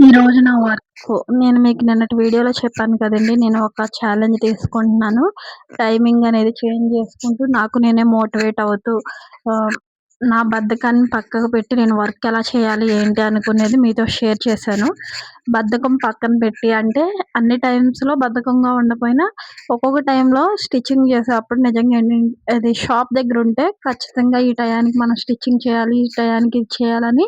ఈరోజు నా వర్క్ నేను మీకు నిన్నటి వీడియోలో చెప్పాను కదండీ! నేను ఒక ఛాలెంజ్ తీసుకుంటున్నాను. టైమింగ్ అనేది చేంజ్ చేసుకుంటూ నాకు నేనే మోటివేట్ అవుతూ ఆహ్, నా బద్ధకాన్ని పక్కకు పెట్టి నేను వర్క్ ఎలా చేయాలి, ఏంటి అనుకునేది మీతో షేర్ చేశాను. బద్ధకం పక్కన పెట్టి అంటే అన్ని టైమ్స్‌లో బద్ధకంగా ఉండపోయినా ఒక్కొక్క టైంలో స్టిచ్చింగ్ చేసేటప్పుడు నిజంగా అది షాప్ దగ్గరుంటే ఖచ్చితంగా ఈ టయానికి మనం స్టిచ్చింగ్ చేయాలి, ఈ టయానికి ఇది చేయాలని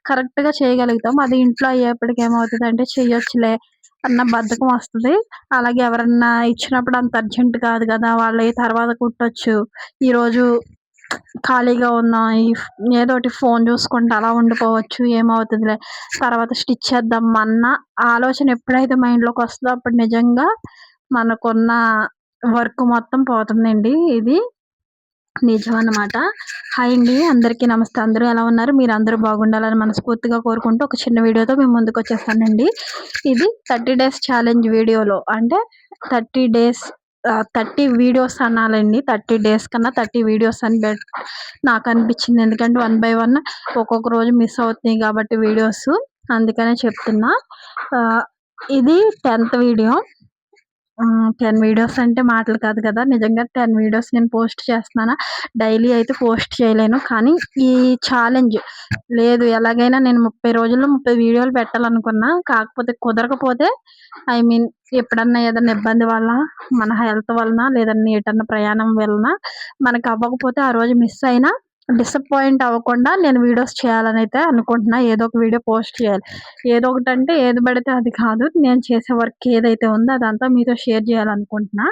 కరెక్ట్‌గా చేయగలుగుతాం. అది ఇంట్లో అయ్యేప్పటికి ఏమవుతదంటే చెయ్యొచ్చులే అన్న బద్ధకం వస్తది. అలాగే ఎవరన్నా ఇచ్చినప్పుడు అంత అర్జెంట్ కాదు గదా! వాళ్ళయి తర్వాత కుట్టొచ్చు. ఈరోజు ఖాళీగా ఉన్నాం. ఏదోటి ఫోను చూసుకుంటూ అలా ఉండిపోవచ్చు. ఏమవుతదిలే తర్వాత స్టిచ్ చేద్దాం అన్న ఆలోచన ఎప్పుడైతే మైండ్‌లోకొస్తదో అప్పుడు నిజంగా మనకున్న వర్క్ మొత్తం పోతుందండి. ఇది నిజమనమాట. హాయ్ అండి. అందరికీ నమస్తే. అందరూ ఎలా ఉన్నారు? మీరందరూ బాగుండాలని మనస్ఫూర్తిగా కోరుకుంటూ ఒక చిన్న వీడియోతో మీ ముందుకొచ్చేసానండి. ఇది 30 డేస్ ఛాలెంజ్ వీడియోలో అంటే 30 డేస్ 30 వీడియోస్ అనాలండి. 30 డేస్ కన్నా 30 వీడియోస్ అని నాకనిపించింది. ఎందుకంటే వన్ బై వన్ ఒక్కొక్క రోజు మిస్ అవుతున్నాయి కాబట్టి వీడియోస్. అందుకనే చెప్తున్నా. ఆహ్, ఇది 10థ్ వీడియో. 10 వీడియోస్ అంటే మాటలు కాదు కదా! నిజంగా 10 వీడియోస్ నేను పోస్ట్ చేస్తున్నానా, డైలీ అయితే పోస్ట్ చేయలేను. కానీ ఈ ఛాలెంజ్ లేదు ఎలాగైనా నేను 30 రోజుల్లో 30 వీడియోలు పెట్టాలనుకున్నా. కాకపోతే కుదరకపోతే ఐ మీన్ ఎప్పుడన్నా ఏదన్నా ఇబ్బంది వల్ల, మన హెల్త్ వలన లేదన్నా ఎటన్నా ప్రయాణం వలన మనకు అవ్వకపోతే ఆ రోజు మిస్ అయినా డిసప్పాయింట్ అవ్వకుండా నేను వీడియోస్ చేయాలనైతే అనుకుంటున్నా. ఏదో ఒక వీడియో పోస్ట్ చేయాలి. ఏదో ఒకటంటే ఏది పడితే అది కాదు. నేను చేసే వర్క్ ఏదైతే ఉందో అదంతా మీతో షేర్ చేయాలనుకుంటున్నా.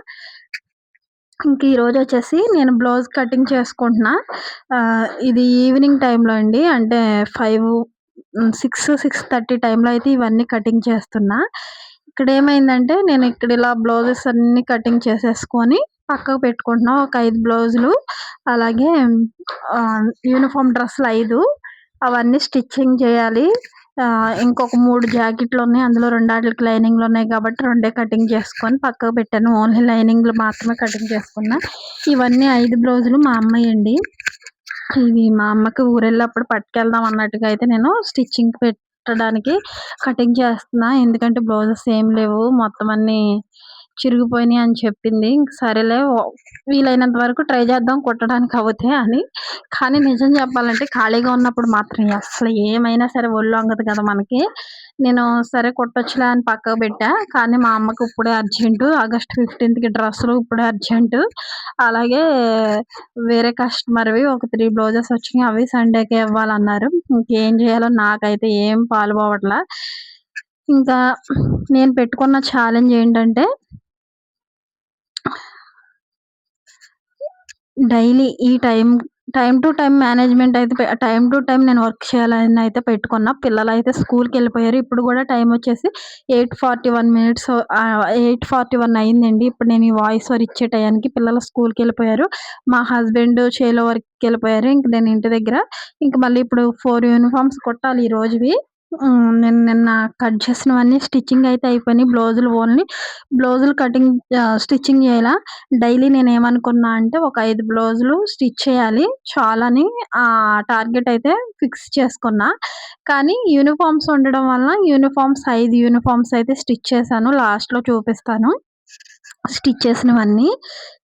ఇంక ఈరోజొచ్చేసి నేను బ్లౌజ్ కటింగ్ చేసుకుంటున్నా. ఇది ఈవినింగ్ టైంలో అండి. అంటే 6:30 టైంలో అయితే ఇవన్నీ కటింగ్ చేస్తున్నా. ఇక్కడేమైందంటే నేను ఇక్కడ ఇలా బ్లౌజెస్ అన్నీ కటింగ్ చేసేసుకొని పక్కకు పెట్టుకుంటున్నా. ఒక 5 బ్లౌజులు అలాగే యూనిఫార్మ్ డ్రెస్సులు 5 అవన్నీ స్టిచ్చింగ్ చేయాలి. ఇంకొక 3 జాకెట్లున్నాయి. అందులో 2 ఆటిలకి లైనింగ్‌లున్నాయి కాబట్టి రెండే కటింగ్ చేసుకొని పక్కకు పెట్టాను. ఓన్లీ లైనింగ్‌లు మాత్రమే కటింగ్ చేసుకున్నా. ఇవన్నీ 5 బ్లౌజులు మా అమ్మయండి. ఇవి మా అమ్మకి ఊరెళ్ళినప్పుడు పట్టుకెళ్దాం అన్నట్టుగా అయితే నేను స్టిచ్చింగ్‌కి పెట్టడానికి కటింగ్ చేస్తున్నా. ఎందుకంటే బ్లౌజెస్ ఏం లేవు. మొత్తం అన్నీ చిరిగిపోయినాయి అని చెప్పింది. ఇంక సరేలే వీలైనంత వరకు ట్రై చేద్దాం కుట్టడానికి అవుతే అని. కానీ నిజం చెప్పాలంటే ఖాళీగా ఉన్నప్పుడు మాత్రం అస్సలు ఏమైనా సరే ఒళ్ళొంగదు కదా మనకి. నేను సరే కుట్టొచ్చులే అని పక్కకు పెట్టా. కానీ మా అమ్మకి ఇప్పుడే అర్జెంటు. ఆగస్ట్ 15కి డ్రెస్సులు ఇప్పుడే అర్జెంటు. అలాగే వేరే కస్టమర్‌వి ఒక 3 బ్లౌజెస్ వచ్చినాయి. అవి సండేకే ఇవ్వాలన్నారు. ఇంకేం చేయాలో నాకైతే ఏం పాలుపోవట్లా. ఇంకా నేను పెట్టుకున్న ఛాలెంజ్ ఏంటంటే డైలీ ఈ టైమ్ టు టైమ్ మేనేజ్‌మెంట్ అయితే టైమ్ టు టైమ్ నేను వర్క్ చేయాలని అయితే పెట్టుకున్నా. పిల్లలైతే స్కూల్‌కెళ్ళిపోయారు. ఇప్పుడు కూడా టైమ్ వచ్చేసి 8:41 అయిందండి. ఇప్పుడు నేను ఈ వాయిస్ ఓవర్ ఇచ్చే టయానికి పిల్లలు స్కూల్‌కెళ్ళిపోయారు. మా హస్బెండ్ చేలో వర్క్‌కెళ్ళిపోయారు. ఇంక నేను ఇంటి దగ్గర. ఇంక మళ్ళీ ఇప్పుడు 4 యూనిఫార్మ్స్ కుట్టాలి ఈ రోజువి. నేను నిన్న కట్ చేసినవన్నీ స్టిచ్చింగ్ అయితే అయిపోయినాయి. బ్లౌజులు కటింగ్ స్టిచ్చింగ్ చేయాలా. డైలీ నేనేమనుకున్నా అంటే ఒక 5 బ్లౌజులు స్టిచ్ చేయాలి చాలని టార్గెట్ అయితే ఫిక్స్ చేసుకున్నా. కానీ యూనిఫార్మ్స్ ఉండడం వలన 5 యూనిఫార్మ్స్ అయితే స్టిచ్ చేశాను. లాస్ట్‌లో చూపిస్తాను. స్టిచ్ చేసినవన్నీ.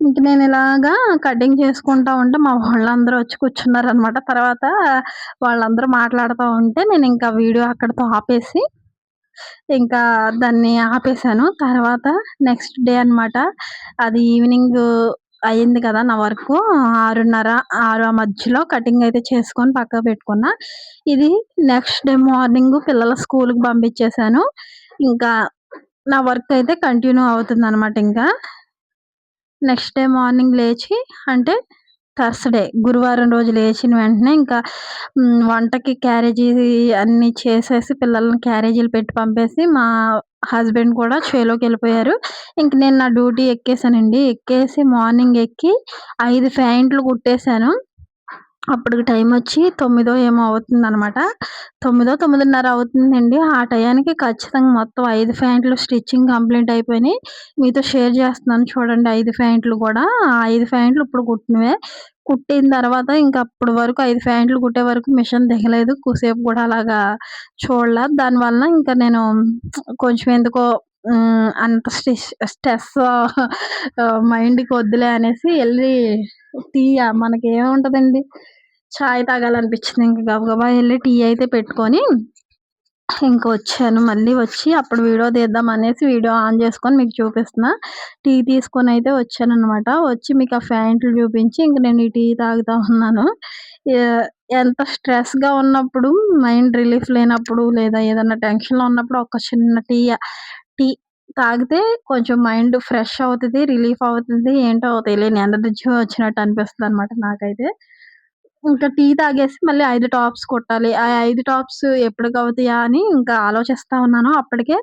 ఇంక నేనిలాగా కటింగ్ చేసుకుంటా ఉంటే మా వాళ్ళందరూ వచ్చి కూర్చున్నారనమాట. తర్వాత వాళ్ళందరూ మాట్లాడుతా ఉంటే నేనింకా వీడియో అక్కడితో ఆపేసి ఇంకా దాన్ని ఆపేసాను. తర్వాత నెక్స్ట్ డే అనమాట. అది ఈవినింగ్ అయింది కదా! నా వర్కు 6:30, 6 ఆ మధ్యలో కటింగ్ అయితే చేసుకొని పక్కకు పెట్టుకున్నా. ఇది నెక్స్ట్ డే మార్నింగ్ పిల్లల స్కూలుకి పంపించేసాను. ఇంకా నా వర్క్ అయితే కంటిన్యూ అవుతుందనమాట ఇంకా. నెక్స్ట్ డే మార్నింగ్ లేచి అంటే థర్స్‌డే గురువారం రోజు లేచిన వెంటనే ఇంకా వంటకి క్యారేజీ అన్నీ చేసేసి పిల్లలని క్యారేజీలు పెట్టి పంపేసి మా హస్బెండ్ కూడా చేలోకెళ్ళిపోయారు. ఇంక నేను నా డ్యూటీ ఎక్కేసానండి. ఎక్కేసి మార్నింగ్ ఎక్కి 5 ప్యాంట్లు కుట్టేసాను. అప్పటికి టైమొచ్చి 9 ఏమో అవుతుందనమాట. 9, 9:30 అవుతుందండి. ఆ టయానికి ఖచ్చితంగా మొత్తం 5 ప్యాంట్లు స్టిచ్చింగ్ కంప్లీట్ అయిపోయినాయి. మీతో షేర్ చేస్తున్నాను చూడండి 5 ప్యాంట్లు కూడా. ఆ 5 ప్యాంట్లు ఇప్పుడు కుట్టినవే. కుట్టిన తర్వాత ఇంక అప్పటి వరకు 5 ప్యాంట్లు కుట్టే వరకు మిషన్ దిగలేదు. కూసేపు గూడా అలాగా చూడలా. దానివలన ఇంకా నేను కొంచెం ఎందుకో అంత స్ట్రెస్ మైండ్‌కి వద్దులే అనేసి ఎళ్లి మనకేముంటదండి, చాయ్ తాగాలనిపించింది. ఇంక గబగబా ఎళ్లి టీ అయితే పెట్టుకొని ఇంక వచ్చాను. మళ్ళీ వచ్చి అప్పుడు వీడియో తీద్దాం అనేసి వీడియో ఆన్ చేసుకొని మీకు చూపిస్తున్నా. టీ తీసుకొనైతే వచ్చాననమాట. వచ్చి మీకు ఆ ప్యాంట్లు చూపించి ఇంక నేను ఈ టీ తాగుతా ఉన్నాను. ఎ ఎంత స్ట్రెస్‌గా ఉన్నప్పుడు, మైండ్ రిలీఫ్ లేనప్పుడు లేదా ఏదన్నా టెన్షన్‌లో ఉన్నప్పుడు ఒక చిన్న టీ తాగితే కొంచెం మైండ్ ఫ్రెష్ అవుతది. రిలీఫ్ అవుతది. ఏంటో తెలియని ఎనర్జీ వచ్చినట్టు అనిపిస్తదనమాట నాకైతే. ఇంకా టీ తాగేసి మళ్ళీ 5 టాప్స్ కుట్టాలి. ఆ 5 టాప్స్ ఎప్పటికవుతాయా అని ఇంకా ఆలోచిస్తా ఉన్నాను. అప్పటికే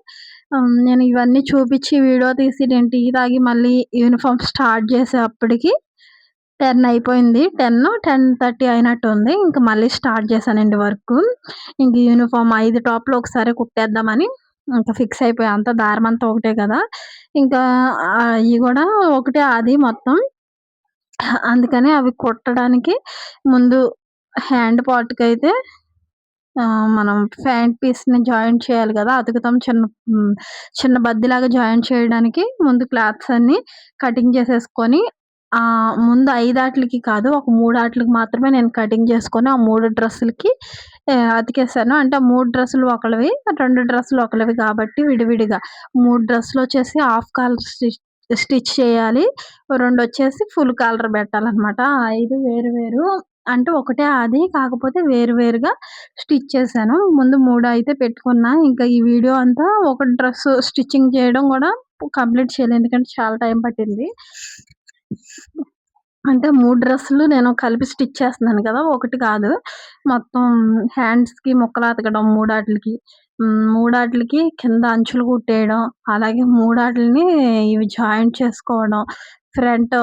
నేను ఇవన్నీ చూపిచ్చి వీడియో తీసి నేను టీ తాగి మళ్ళీ యూనిఫార్మ్ స్టార్ట్ చేసేప్పటికి 10 అయిపోయింది. 10:30 అయినట్టుంది. ఇంక మళ్ళీ స్టార్ట్ చేశానండి వర్కు. ఇంక యూనిఫార్మ్ 5 టాప్‌లు ఒకసారే కుట్టేద్దామని ఇంకా ఫిక్స్ అయిపోయా. అంతా దారమంతా ఒకటే కదా! ఇంకా అయి గూడా ఒకటే ఆది మొత్తం. అందుకని అవి కుట్టడానికి ముందు హ్యాండ్ పార్ట్‌కైతే మనం ఫ్రంట్ పీస్‌ని జాయింట్ చేయాలి గదా! అతుకుతాం చిన్న బద్దిలాగా జాయింట్ చేయడానికి ముందు క్లాత్స్ అన్నీ కటింగ్ చేసేసుకొని ముందు 5 ఆట్లికి కాదు, ఒక 3 ఆట్లికి మాత్రమే నేను కటింగ్ చేసుకొని, ఆ 3 డ్రెస్సులకి అతికేసాను. అంటే 3 డ్రెస్సులు ఒకళ్ళవి, 2 డ్రెస్సులు ఒకళ్ళవి కాబట్టి విడివిడిగా 3 డ్రెస్సులొచ్చేసి హాఫ్ కాలర్ స్టిచ్ చేయాలి. 2 వచ్చేసి ఫుల్ కాలర్ పెట్టాలనమాట. ఆ 5 వేరు వేరు అంటే ఒకటే ఆది, కాకపోతే వేరు వేరుగా స్టిచ్ చేశాను. ముందు 3 అయితే పెట్టుకున్నా. ఇంకా ఈ వీడియో అంతా ఒక డ్రెస్ స్టిచ్చింగ్ చేయడం గూడా కంప్లీట్ చేయలే. ఎందుకంటే చాలా టైం పట్టింది. అంటే 3 డ్రెస్సులు నేను కలిపి స్టిచ్ చేస్తున్నాను కదా! ఒకటి కాదు. మొత్తం హ్యాండ్స్‌కి ముక్కలతకడం మూడాట్లికి. మూడాట్లికి కింద అంచులు కుట్టేయడం. అలాగే మూడాట్లిని ఇవి జాయింట్ చేసుకోవడం. ఫ్రంట్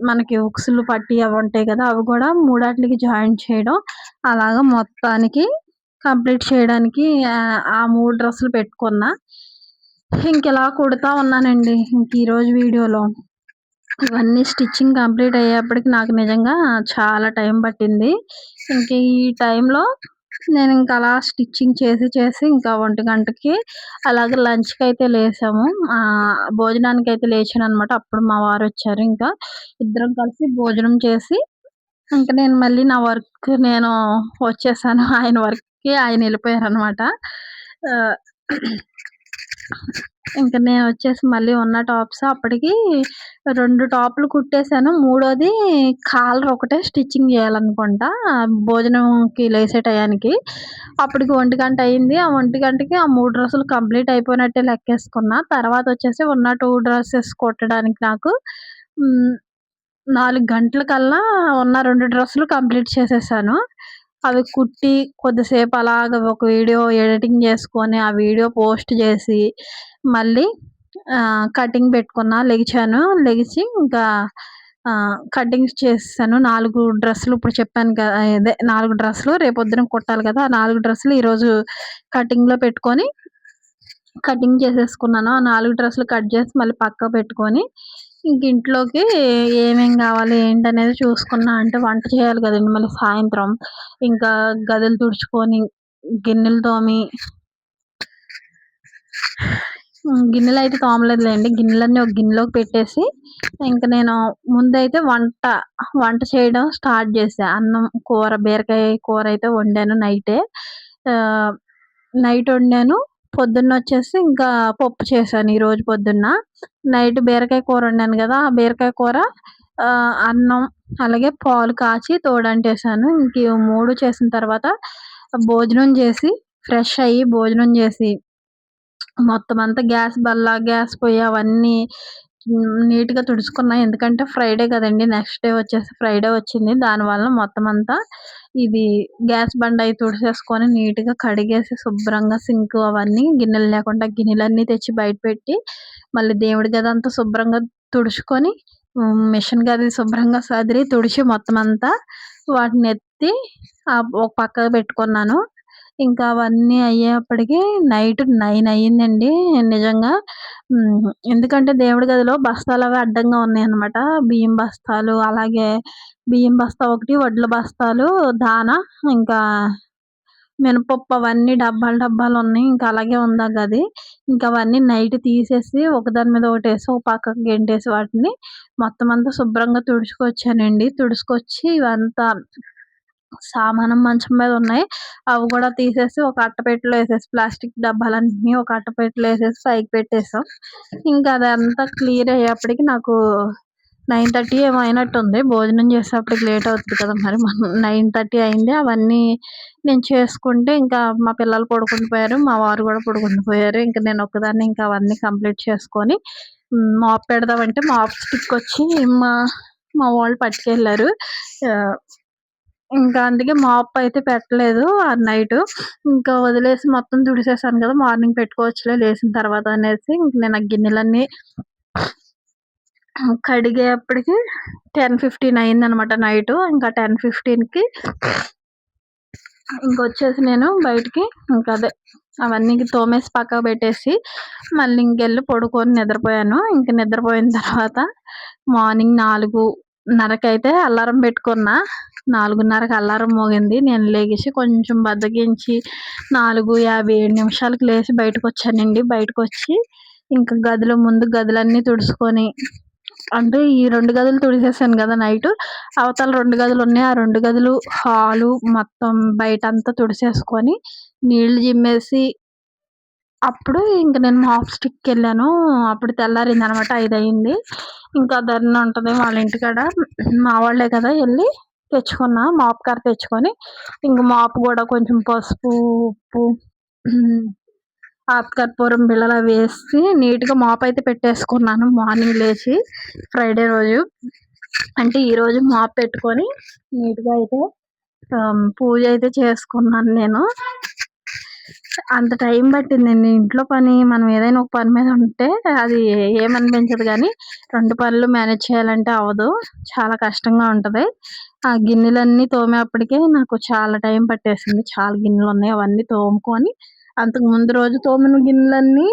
మనకి ఉక్సులు పట్టి అవి ఉంటాయి కదా! అవి కూడా మూడాట్లికి జాయింట్ చేయడం. అలాగా మొత్తానికి కంప్లీట్ చేయడానికి ఆ 3 డ్రెస్సులు పెట్టుకున్నా. ఇంకిలా కుడతా ఉన్నానండి. ఈరోజు వీడియోలో. ఇవన్నీ స్టిచ్చింగ్ కంప్లీట్ అయ్యేప్పటికి నాకు నిజంగా చాలా టైం పట్టింది. ఇంక ఈ టైంలో నేనింక అలా స్టిచ్చింగ్ చేసి ఇంకా 1:00కి అలాగే లంచ్‌కైతే లేసాము. భోజనానికైతే లేచాననమాట. అప్పుడు మా వారొచ్చారు ఇంకా. ఇద్దరం కలిసి భోజనం చేసి ఇంక నేను మళ్ళీ నా వర్క్ నేను వచ్చేసాను. ఆయన వర్క్‌కి ఆయనెళ్ళిపోయారనమాట. ఆహ్ ఇంక నేనొచ్చేసి మళ్ళీ ఉన్న టాప్స్ అప్పటికి 2 టాపులు కుట్టేసాను. మూడోది కాలర్ ఒకటే స్టిచ్చింగ్ జేయాలనుకుంటా. భోజనంకి లేసే టయానికి. అప్పటికి 1:00 అయింది. ఆ 1:00కి ఆ 3 డ్రెస్సులు కంప్లీట్ అయిపోయినట్టే లెక్కేసుకున్నా. తర్వాతొచ్చేసి ఉన్న 2 డ్రెసెస్ కుట్టడానికి నాకు హ్మ్. 4 గంటలకల్లా ఉన్న 2 డ్రెస్సులు కంప్లీట్ చేసేసాను. అవి కుట్టి కొద్దిసేపు అలాగ ఒక వీడియో ఎడిటింగ్ చేసుకొని, ఆ వీడియో పోస్ట్ చేసి, మళ్ళీ కటింగ్ పెట్టుకున్నా. లెగిచి ఇంకా కటింగ్స్ చేసేసాను. 4 డ్రెస్సులు ఇప్పుడు చెప్పాను కదా! అదే 4 డ్రెస్సులు రేపొద్దున కుట్టాలి కదా! ఆ 4 డ్రెస్సులు ఈరోజు కటింగ్‌లో పెట్టుకొని కటింగ్ చేసేసుకున్నాను. ఆ 4 డ్రెస్సులు కట్ చేసి మళ్ళీ పక్కకు పెట్టుకొని, ఇంక ఇంట్లోకి ఏమేం కావాలి ఏంటనేది చూసుకున్నా. అంటే వంట చేయాలి కదండీ! మళ్ళీ సాయంత్రం. ఇంకా గదులు తుడుచుకొని, గిన్నెలు తోమి గిన్నెలయితే తోమలేదులేండి. గిన్నెలన్నీ ఒక గిన్నెలోకి పెట్టేసి, ఇంక నేను ముందైతే వంట చేయడం స్టార్ట్ చేశా. అన్నం, కూర బీరకాయ కూరయితే వండాను నైటే. ఆహ్, నైట్ వండాను. పొద్దున్నొచ్చేసి ఇంకా పప్పు చేశాను ఈరోజు పొద్దున్న. నైట్ బీరకాయ కూర వండాను గదా! ఆ బీరకాయ కూర, అన్నం, అలాగే పాలు కాచి తోడంటేసాను. ఇంక ఈ 3 చేసిన తర్వాత భోజనం చేసి, ఫ్రెష్ అయ్యి భోజనం చేసి మొత్తం అంతా గ్యాస్ పొయ్యి అవన్నీ నీట్‌గా తుడుచుకున్నా. ఎందుకంటే ఫ్రైడే కదండీ! నెక్స్ట్ డే వచ్చేసి ఫ్రైడే వచ్చింది. దానివల్ల మొత్తం అంతా ఇది గ్యాస్ బండయి తుడిసేసుకొని నీట్‌గా కడిగేసి శుభ్రంగా సింకు అవన్నీ గిన్నెలు లేకుండా గిన్నెలన్నీ తెచ్చి బయట పెట్టి, మళ్ళీ దేవుడి గదంతా శుభ్రంగా తుడుచుకొని, మిషన్ గది శుభ్రంగా సదిరి తుడిచి మొత్తం అంతా వాటినెత్తి ఒక పక్కకు పెట్టుకున్నాను. ఇంకా అవన్నీ అయ్యేప్పటికి నైట్ 9 అయ్యిందండి. నిజంగా ఎందుకంటే దేవుడి గదిలో బస్తాలవి అడ్డంగా ఉన్నాయన్నమాట. బియ్యం బస్తాలు అలాగే బియ్యం బస్తా ఒకటి, వడ్ల బస్తాలు, దానా, ఇంకా మినపప్పు అవన్నీ డబ్బాలున్నాయి. ఇంకా అలాగే ఉంది ఆ గది. ఇంకా అవన్నీ నైట్ తీసేసి ఒకదాని మీద ఒకటేసి ఒక పక్కకు గెంటేసి వాటిని మొత్తం అంతా శుభ్రంగా తుడుచుకొచ్చానండి. తుడుచుకొచ్చి ఇవంతా సామానం మంచం మీద ఉన్నాయి. అవి కూడా తీసేసి ఒక అట్టపెట్టెలో ఏసేసి ప్లాస్టిక్ డబ్బాలన్నీ ఒక అట్టపెట్టెలో ఏసేసి పైకి పెట్టేసాం. ఇంకా అదంతా క్లియర్ అయ్యేప్పటికి నాకు 9:30 ఏమో అయినట్టుంది. భోజనం చేసేప్పటికి లేట్ అవుతది కదా! మరి 9:30 అయింది. అవన్నీ నేను చేసుకుంటే ఇంకా మా పిల్లలు పడుకుండి పోయారు. మా వారు కూడా పడుకుండి పోయారు. ఇంక నేను ఒక్కదాన్నే ఇంకా అవన్నీ కంప్లీట్ చేసుకొని మాప్ పెడదామంటే మాప్ స్టిక్ వచ్చి మా మా వాళ్ళు పట్టుకెళ్లారు. ఆహ్, ఇంకా అందుకే మాప్ అయితే పెట్టలేదు ఆ నైటు. ఇంకా వదిలేసి మొత్తం తుడిసేసాను కదా! మార్నింగ్ పెట్టుకోవచ్చులే లేసిన తర్వాత అనేసి ఇంక నేను ఆ గిన్నెలన్నీ కడిగేయప్పటికి 10:15 అయిందనమాట నైటు. ఇంకా 10:15కి ఇంకొచ్చేసి నేను బయటికి అదే అవన్నీ తోమేసి పక్కకు పెట్టేసి మళ్ళీ ఇంకెళ్ళి పడుకొని నిద్రపోయాను. ఇంక నిద్రపోయిన తర్వాత మార్నింగ్ 4:30కైతే అలారం పెట్టుకున్నా. 4:30కి అలారం మోగింది. నేను లెగిసి కొంచెం బద్ధకించి 4:57 లేసి బయటకొచ్చానండి. బయటకొచ్చి ఇంక ముందు గదులన్నీ తుడుచుకొని అంటే ఈ 2 గదులు తుడిసేసాను గదా నైటు. అవతల 2 గదులున్నాయి. ఆ 2 గదులు, హాలు మొత్తం బయటంతా తుడిసేసుకొని నీళ్లు జిమ్మేసి అప్పుడు ఇంక నేను మాప్ స్టిక్‌కెళ్ళాను. అప్పుడు తెల్లారిందనమాట. 5 అయింది. ఇంకా ధరణి ఉంటది వాళ్ళ ఇంటికాడ. మా వాళ్ళే కదా! ఎళ్లి తెచ్చుకున్నా. మాప్ కర్ర తెచ్చుకొని ఇంక మాప్ గూడా కొంచెం పసుపు, ఉప్పు, ఆకుకర్పూరం బిళ్ళలు అవేసి నీట్‌గా మాప్ అయితే పెట్టేసుకున్నాను మార్నింగ్ లేచి ఫ్రైడే రోజు. అంటే ఈరోజు మాప్ పెట్టుకొని నీట్‌గా అయితే పూజ అయితే చేసుకున్నాను నేను. అంత టైం పట్టిందండి. ఇంట్లో పని మనం ఏదైనా ఒక పని మీద ఉంటే అది ఏమనిపించదు గానీ 2 పనులు మేనేజ్ చేయాలంటే అవ్వదు. చాలా కష్టంగా ఉంటది. ఆ గిన్నెలన్నీ తోమేప్పటికే నాకు చాలా టైం పట్టేసింది. చాలా గిన్నెలున్నాయి. అవన్నీ తోముకొని అంతకు ముందు రోజు తోమిన గిన్నెలన్నీ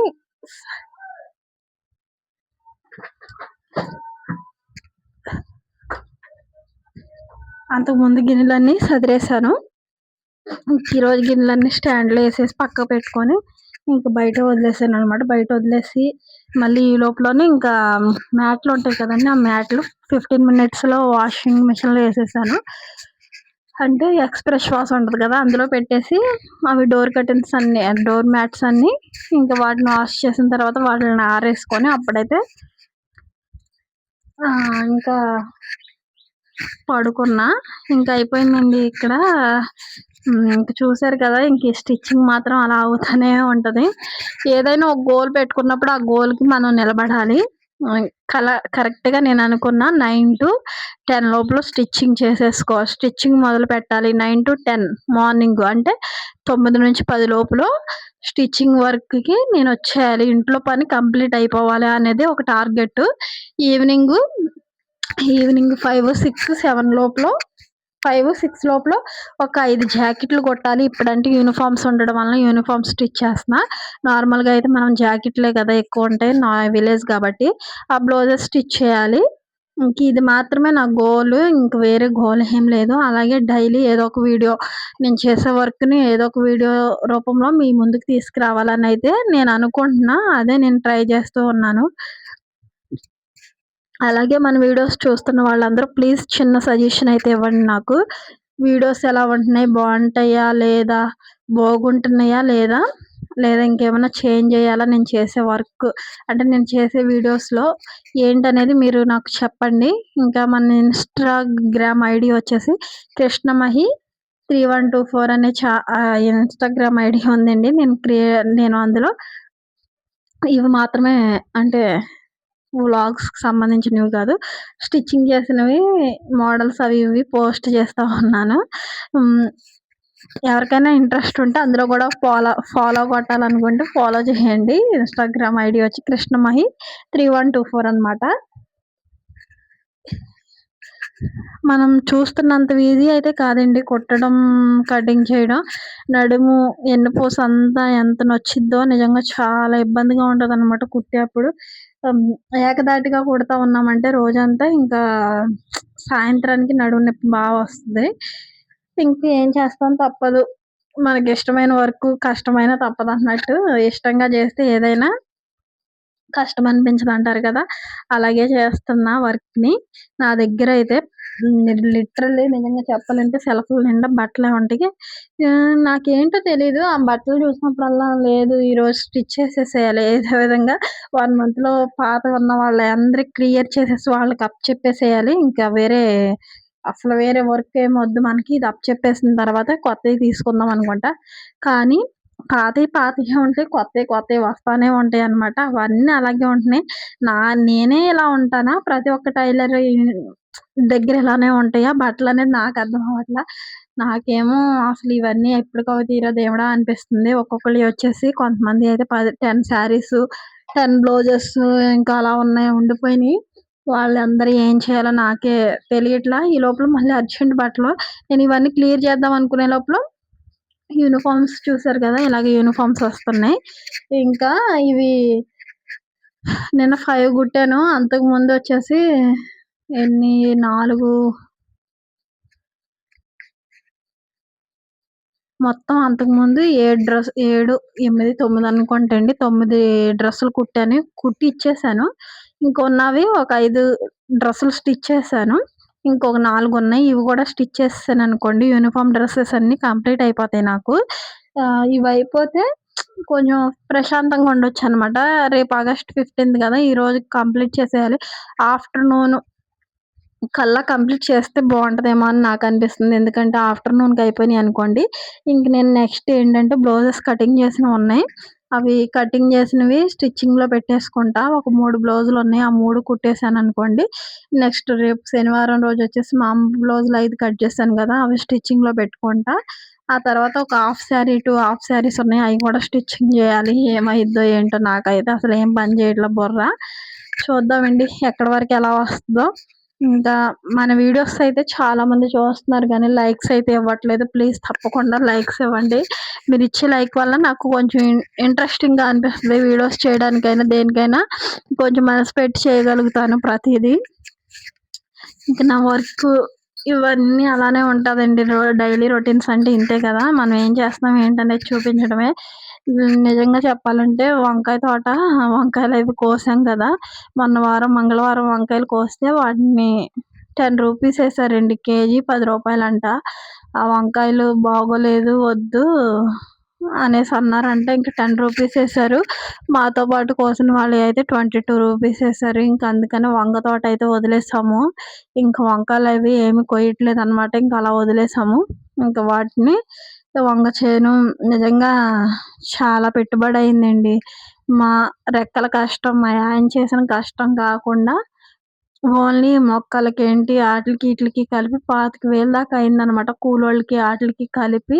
గిన్నెలన్నీ సదిరేశాను. ఈరోజు గిన్నెలన్నీ స్టాండ్‌లో ఏసేసి పక్కకు పెట్టుకొని ఇంక బయట వదిలేసాననమాట. బయట వదిలేసి మళ్ళీ ఈ లోపులోనే ఇంకా మ్యాట్లుంటాయి కదండీ! ఆ మ్యాట్లు 15 మినిట్స్‌లో వాషింగ్ మిషన్‌లో ఏసేసాను. అంటే ఎక్స్‌ప్రెస్ వాష్ ఉంటది కదా! అందులో పెట్టేసి అవి డోర్ కర్టెన్స్ అన్నీ, డోర్ మ్యాట్స్ అన్నీ ఇంకా వాటిని వాష్ చేసిన తర్వాత వాటిల్ని ఆరేసుకొని అప్పుడైతే ఇంకా పడుకున్నా. ఇంక అయిపోయిందండి ఇక్కడ. ఇంక చూసారు కదా! ఇంక ఈ స్టిచ్చింగ్ మాత్రం అలా అవుతానే ఉంటది. ఏదైనా ఒక గోల్ పెట్టుకున్నప్పుడు ఆ గోల్‌కి మనం నిలబడాలి. కరెక్ట్‌గా నేను అనుకున్న 9-10 లోపల స్టిచ్చింగ్ స్టిచ్చింగ్ మొదలుపెట్టాలి. 9-10 మార్నింగ్ అంటే 9-10 లోపల స్టిచ్చింగ్ వర్క్‌కి నేనొచ్చేయాలి. ఇంట్లో పని కంప్లీట్ అయిపోవాలి అనేది ఒక టార్గెట్. ఈవినింగ్ 5, 6, 7 లోపల 5, 6 లోపల ఒక 5 జాకెట్లు కుట్టాలి. ఇప్పుడంటే యూనిఫార్మ్స్ ఉండడం వలన యూనిఫార్మ్ స్టిచ్ చేస్తున్నా. నార్మల్‌గా అయితే మనం జాకెట్లే కదా ఎక్కువుంటాయి. విలేజ్ కాబట్టి ఆ బ్లౌజెస్ స్టిచ్ చేయాలి. ఇంక ఇది మాత్రమే నా గోల్. ఇంక వేరే గోల్ ఏం లేదు. అలాగే డైలీ ఏదో ఒక వీడియో నేను చేసే వర్క్‌ని ఏదో ఒక వీడియో రూపంలో మీ ముందుకు తీసుకురావాలనైతే నేను అనుకుంటున్నా. అదే నేను ట్రై చేస్తూ ఉన్నాను. అలాగే మన వీడియోస్ చూస్తున్న వాళ్ళందరూ ప్లీజ్ చిన్న సజెషన్ అయితే ఇవ్వండి నాకు. వీడియోస్ ఎలా ఉంటున్నాయి? బావుంటాయా? లేదా? బాగుంటున్నాయా? లేదా? లేదా ఇంకేమన్నా చేంజ్ చేయాలా? నేను చేసే వర్క్ అంటే నేను చేసే వీడియోస్‌లో ఏంటనేది మీరు నాకు చెప్పండి. ఇంకా మన ఇన్‌స్టాగ్రామ్ ఐడీ వచ్చేసి కృష్ణమహి 3124 అనే ఇన్‌స్టాగ్రామ్ ఐడీ ఉందండి. నేను అందులో ఇవి మాత్రమే అంటే వ్లాగ్స్‌కి సంబంధించినవి కాదు. స్టిచ్చింగ్ చేసినవి మోడల్స్ అవి ఇవి పోస్ట్ చేస్తా ఉన్నాను. హ్మ్. ఎవరికైనా ఇంట్రెస్ట్ ఉంటే అందులో కూడా ఫాలో కొట్టాలనుకుంటే ఫాలో చేయండి. ఇన్‌స్టాగ్రామ్ ఐడీ వచ్చి కృష్ణమహి 3124 అనమాట. మనం చూస్తున్నంత ఈజీ అయితే కాదండి కుట్టడం, కటింగ్ చేయడం. నడుము, వెన్నుపూస అంతా ఎంత నొచ్చిద్దో నిజంగా చాలా ఇబ్బందిగా ఉంటదనమాట కుట్టేప్పుడు. హ్మ్. ఏకధాటిగా కుడతా ఉన్నామంటే రోజంతా ఇంకా సాయంత్రానికి నడుము నొప్పి వస్తది. ఇంకేం చేస్తాం తప్పదు. మనకిష్టమైన వర్కు కష్టమైనా తప్పదన్నట్టు ఇష్టంగా జేస్తే ఏదైనా కష్టమనిపించదంటారు కదా! అలాగే చేస్తున్నా వర్క్‌ని. నా దగ్గరైతే లిటరల్లీ నిజంగా చెప్పాలంటే సెల్ఫ్‌ల నిండా బట్టలే ఉంటాయి. నాకేంటో తెలీదు. ఆ బట్టలు చూసినప్పుడల్లా లేదు ఈరోజు స్టిచ్ చేసేసేయాలి. ఏదో విధంగా 1 మంత్‌లో పాతవున్న వాళ్ళందరికి క్లియర్ చేసేసి వాళ్ళకి అప్పచెప్పేసేయాలి. ఇంకా అసలు వేరే వర్క్ ఏమొద్దు మనకి. ఇది అప్పచెప్పేసిన తర్వాత కొత్తయి తీసుకుందాం అనుకుంటా. కానీ పాతయి ఉంటాయి. కొత్తయి వస్తానే ఉంటాయన్నమాట. అవన్నీ అలాగే ఉంటున్నాయి. నా నేనే ఇలా ఉంటానా? ప్రతి ఒక్క టైలర్ దగ్గర ఇలానే ఉంటాయా? బట్టలనేది నాకర్థం అవ్వట్లా. నాకేమో అసలు ఇవన్నీ ఎప్పటికవుతాయిరా దేవుడా అనిపిస్తుంది. ఒక్కొక్కళ్ళయి వచ్చేసి కొంతమంది అయితే 10 శారీసు, 10 బ్లౌజెసు ఇంకా అలా ఉండిపోయినియి. వాళ్ళందరూ ఏం చేయాలో నాకే తెలియట్లా. ఈ లోపల మళ్ళీ అర్జెంట్ బట్టలు నేను ఇవన్నీ క్లియర్ చేద్దాం అనుకునే లోపల యూనిఫార్మ్స్ చూసారు గదా! ఇలాగ యూనిఫార్మ్స్ వస్తున్నాయి. ఇంకా ఇవి నిన్న 5 కుట్టాను. అంతకుముందొచ్చేసి ఎన్ని 4 మొత్తం అంతకుముందు 7, 8, 9 అనుకుంటండి. 9 డ్రెస్సులు కుట్టాను. కుట్టి ఇచ్చేసాను. ఇంకున్నవి ఒక 5 డ్రెస్సులు స్టిచ్ చేశాను. ఇంకొక 4 ఉన్నాయి. ఇవి కూడా స్టిచ్ చేసేసాననుకోండి యూనిఫార్మ్ డ్రెసెస్ అన్నీ కంప్లీట్ అయిపోతాయి నాకు. ఇవయిపోతే కొంచెం ప్రశాంతంగా ఉండొచ్చనమాట. రేపు ఆగస్ట్ 15 గదా! ఈరోజు కంప్లీట్ చేసేయాలి. ఆఫ్టర్‌నూన్ కల్లా కంప్లీట్ చేస్తే బావుంటదేమో అని నాకనిపిస్తుంది. ఎందుకంటే ఆఫ్టర్‌నూన్‌కి అయిపోయినాయనుకోండి, ఇంక నేను నెక్స్ట్ ఏంటంటే బ్లౌజెస్ కటింగ్ చేసినవున్నాయి. అవి కటింగ్ చేసినవి స్టిచ్చింగ్‌లో పెట్టేసుకుంటా. ఒక 3 బ్లౌజులున్నాయి. ఆ 3 కుట్టేసాననుకోండి, నెక్స్ట్ రేపు శనివారం రోజొచ్చేసి మా అమ్మ బ్లౌజులు 5 కట్ చేశాను గదా! అవి స్టిచ్చింగ్‌లో పెట్టుకుంటా. ఆ తర్వాత ఒక హాఫ్ శారీ, 2 హాఫ్ శారీస్ ఉన్నాయి. అయి కూడా స్టిచ్చింగ్ జేయాలి. ఏమైద్దో ఏంటో నాకైతే అసలేం పని చేయట్లే బుర్ర. చూద్దామండి ఎక్కడి వరకు ఎలా వస్తదో. ఇంకా మన వీడియోస్ అయితే చాలా మంది చూస్తున్నారు గానీ, లైక్స్ అయితే ఇవ్వట్లేదు. ప్లీజ్ తప్పకుండా లైక్స్ ఇవ్వండి. మీరిచ్చే లైక్ వల్ల నాకు కొంచెం ఇంట్రెస్టింగ్‌గా అనిపిస్తది. వీడియోస్ చేయడానికైనా, దేనికైనా కొంచెం మనసు పెట్టి చేయగలుగుతాను ప్రతీదీ. ఇంక నా వర్కు ఇవన్నీ అలానే ఉంటదండి. డైలీ రొటీన్స్ అంటే ఇంతే కదా! మనం ఏం చేస్తున్నాం ఏంటనేది చూపించడమే. నిజంగా చెప్పాలంటే వంకాయలవి కోసాం కదా! మొన్న మంగళవారం వంకాయలు కోస్తే వాటిని రూ. 10 ఏసారండి. కేజీ రూ. 10 ఆ వంకాయలు బాగోలేదు వద్దు అనేసన్నారంట. ఇంక రూ. 10 ఏసారు. మాతో పాటు కోసిన వాళ్ళయి అయితే రూ. 22 ఏసారు. ఇంక అందుకని వంగ తోటయితే వదిలేసాము. ఇంక వంకాయలవి ఏమి కొయ్యట్లేదనమాట. ఇంక అలా వదిలేసాము. ఇంక వాటిని వంగ చేను నిజంగా చాలా పెట్టుబడయిందండి. మా రెక్కల కష్టం, మా ఆయన చేసిన కష్టం కాకుండా ఓన్లీ మొక్కలకేంటి ఆటిలికి, ఈటిలికి కలిపి 25,000 దాకా అయిందనమాట. కూలోళ్ళకి ఆటిలికి కలిపి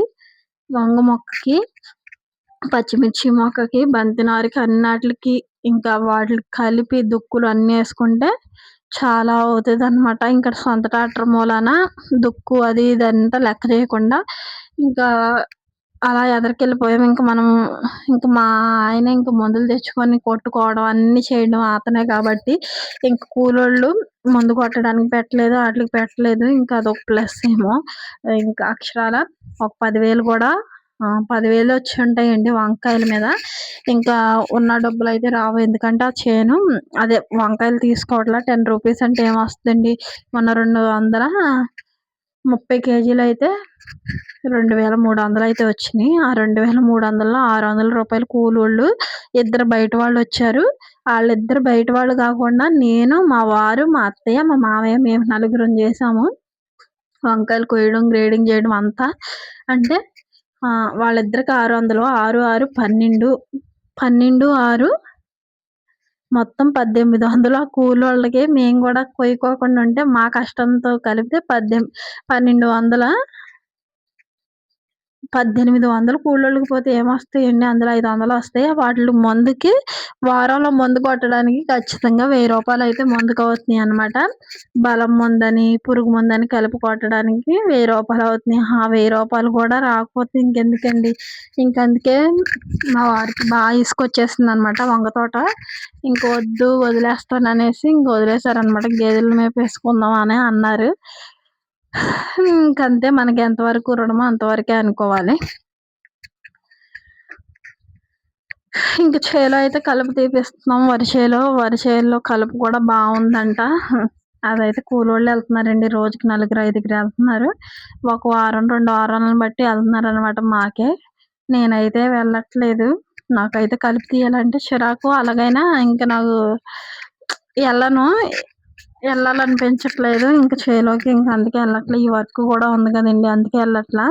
వంగ మొక్కకి, పచ్చిమిర్చి మొక్కకి, బంతి నారుకి అన్నాటిలికి ఇంకా వాటిలికి కలిపి దుక్కులు అన్నీ యేసుకుంటే చాలా అవుతదనమాట. ఇంకా సొంత ట్రాక్టర్ మూలాన దుక్కు అది ఇది అంతా లెక్క చేయకుండా ఇంకా అలా ఎదరికెళ్ళిపోయాం. ఇంక మా ఆయన మందులు తెచ్చుకొని కొట్టుకోవడం అన్నీ చేయడం అతనే కాబట్టి ఇంక కూలోళ్ళు మందు కొట్టడానికి పెట్టలేదు. ఆటిలికి పెట్టలేదు. ఇంకా అదొక ప్లస్ ఏమో. ఇంకా అక్షరాల ఒక 10,000 కూడా 10,000 వచ్చుంటాయండి వంకాయల మీద. ఇంకా ఉన్న డబ్బులయితే రావు. ఎందుకంటే ఆ చేను అదే వంకాయలు తీసుకోవట్లా. రూ. 10 అంటే ఏమొస్తదండి. మొన్న 230 కేజీలయితే 2,300 అయితే వచ్చినియి. ఆ 2,300లో రూ. 600 కూలోళ్ళు. ఇద్దరు బయట వాళ్ళొచ్చారు. ఆళ్ళిద్దరు బయట వాళ్ళు కాకుండా నేను, మా వారు, మా అత్తయ్య, మా మావయ్య మేము నలుగురం చేసాము. వంకాయలు కొయ్యడం, గ్రేడింగ్ చేయడం అంతా. అంటే వాళ్ళిద్దరికి 600, 6, 6 12, 12, 6 మొత్తం 1800 ఆ కూలోళ్ళకి. మేము గూడా కొయ్యకోకుండా ఉంటే మా కష్టంతో కలిపితే 1200 1800 కూలోళ్ళకి పోతే ఏమొస్తాయండి? అందులో 500 వస్తాయి. వాటిలి మందుకి వారంలో మందు కొట్టడానికి ఖచ్చితంగా రూ. 1000 అయితే మందుకవుతున్నాయనమాట. బలం మందని, పురుగు మందని కలిపి కొట్టడానికి రూ. 1000 అవుతున్నాయి. ఆ రూ. 1000 కూడా రాకపోతే ఇంకెందుకండి. ఇంకందుకే మా వారికి ఇసుకొచ్చేసిందనమాట వంగ తోట. ఇంక వద్దు వదిలేస్తాననేసి ఇంక వదిలేసారనమాట. గేదెలను మేపేసుకుందాం అని అన్నారు. ఇంకంతే మనకి ఎంతవరకు రుణమో అంతవరకే అనుకోవాలి. ఇంక చేలో అయితే కలుపు తీపిస్తున్నాం. వరి చేలో కలుపు కూడా బావుందంట. అదైతే కూలోళ్ళు ఎళ్తున్నారండి. రోజుకి నలుగురు, ఐదుగురు ఎళ్తున్నారు. ఒక వారం, 2 వారాలను బట్టి ఎళ్తున్నారనమాట మాకే. నేనైతే వెళ్ళట్లేదు. నాకైతే కలుపు తీయాలంటే చిరాకు. అలాగైనా ఇంక నాకు ఎళ్ళను. ఎళ్ళాలనిపించట్లేదు. ఇంక చేలోకి ఇంక అందుకే ఎళ్ళట్లే. ఈ వర్క్ కూడా ఉంది కదండీ! అందుకే ఎళ్ళట్లా.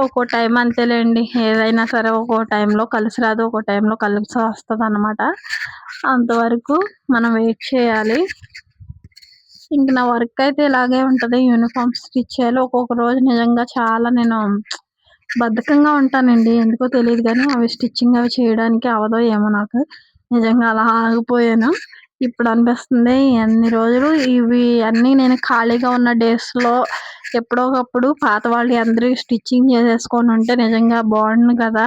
ఒక్కో టైం అంతేలేండి. ఏదైనా సరే ఒక్కో టైంలో కలిసి రాదు. ఒక్కో టైంలో కలిసి వస్తదనమాట. అంతవరకు మనం వెయిట్ చేయాలి. ఇంక నా వర్క్ అయితే ఇలాగే ఉంటది. యూనిఫార్మ్ స్టిచ్ చేయాలి. ఒక్కొక్క రోజు నిజంగా చాలా నేను బద్ధకంగా ఉంటానండి. ఎందుకో తెలీదు గానీ అవి స్టిచ్చింగ్ అవి చేయడానికి అవ్వదో ఏమో నాకు. నిజంగా అలా ఆగిపోయాను. ఇప్పుడు అనిపిస్తుంది ఎన్ని రోజులు ఇవి అన్నీ నేను ఖాళీగా ఉన్న డేస్‌లో ఎప్పుడో ఒకప్పుడు పాత వాళ్ళయి అందరియి స్టిచ్చింగ్ చేసేసుకొనుంటే నిజంగా బావుండును కదా!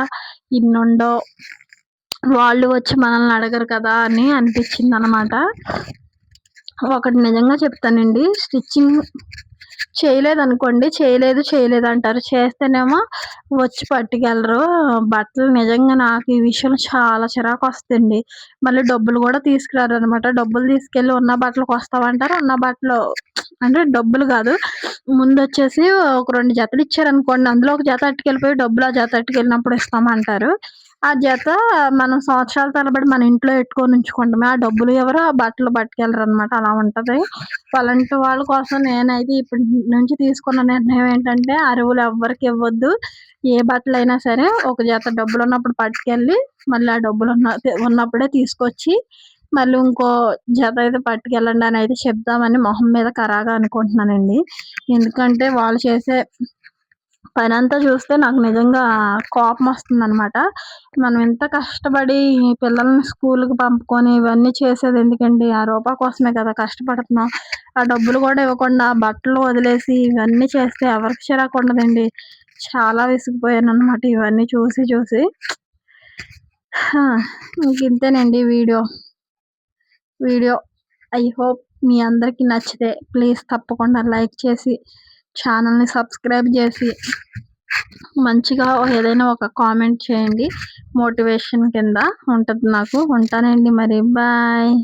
ఇన్నుండవు. వాళ్ళు వచ్చి మనల్ని అడగరు కదా! అని అనిపించిందనమాట. ఒకటి నిజంగా చెప్తానండి. స్టిచ్చింగ్ చేయలేదనుకోండి, చేయలేదు అంటారు. చేస్తేనేమో వచ్చి పట్టుకెళ్ళరు. బట్టలు నిజంగా నాకు ఈ విషయంలో చాలా చిరాకొస్తదండి. మళ్ళీ డబ్బులు గూడా తీసుకురారనమాట. డబ్బులు తీసుకెళ్ళి ఉన్న బట్టలు కొస్తామంటారు. ఉన్న బట్టలు అంటే డబ్బులు గాదు. ముందొచ్చేసి ఒక 2 జతలు ఇచ్చారనుకోండి. అందులో ఒక జత అట్టుకెళ్ళిపోయి డబ్బులు ఆ జత అట్టుకెళ్ళినప్పుడు ఇస్తామంటారు. ఆ జత మనం సంవత్సరాల తరబడి మన ఇంట్లో ఎట్టుకొని ఉంచుకుంటమే. ఆ డబ్బులు ఎవరు, ఆ బట్టలు పట్టుకెళ్ళరనమాట. అలా ఉంటది. అలాంటి వాళ్ళ కోసం నేనైతే ఇప్పటి నుంచి తీసుకున్న నిర్ణయం ఏంటంటే అరువులు ఎవ్వరికి ఇవ్వద్దు. ఏ బట్టలైనా సరే ఒక జత డబ్బులున్నప్పుడు పట్టుకెళ్ళి మళ్ళీ ఆ ఉన్నప్పుడే తీసుకొచ్చి మళ్ళీ ఇంకో జత అయితే పట్టుకెళ్ళండి అని అయితే చెప్దామని మొహం మీద కరాగా అనుకుంటున్నానండి. ఎందుకంటే వాళ్ళు చేసే పనంతా చూస్తే నాకు నిజంగా కోపమొస్తుందనమాట. మనం ఇంత కష్టపడి ఈ పిల్లల్ని స్కూలుకి పంపుకొని ఇవన్నీ చేసేది ఎందుకండి? ఆ రూపాయి కోసమే కదా కష్టపడుతున్నాం. ఆ డబ్బులు కూడా ఇవ్వకుండా బట్టలు వదిలేసి ఇవన్నీ చేస్తే ఎవరికి చిరాకుండదండి. చాలా విసిగిపోయాననమాట ఇవన్నీ చూసి చూసి. ఆ! ఇంకింతేనండి వీడియో. ఐ హోప్ మీ అందరికి నచ్చితే ప్లీజ్ తప్పకుండా లైక్ చేసి, ఛానల్‌ని సబ్స్క్రైబ్ చేసి, మంచిగా ఏదైనా ఒక కామెంట్ చేయండి. మోటివేషన్ కింద ఉంటది నాకు. ఉంటానండి మరి. బాయ్.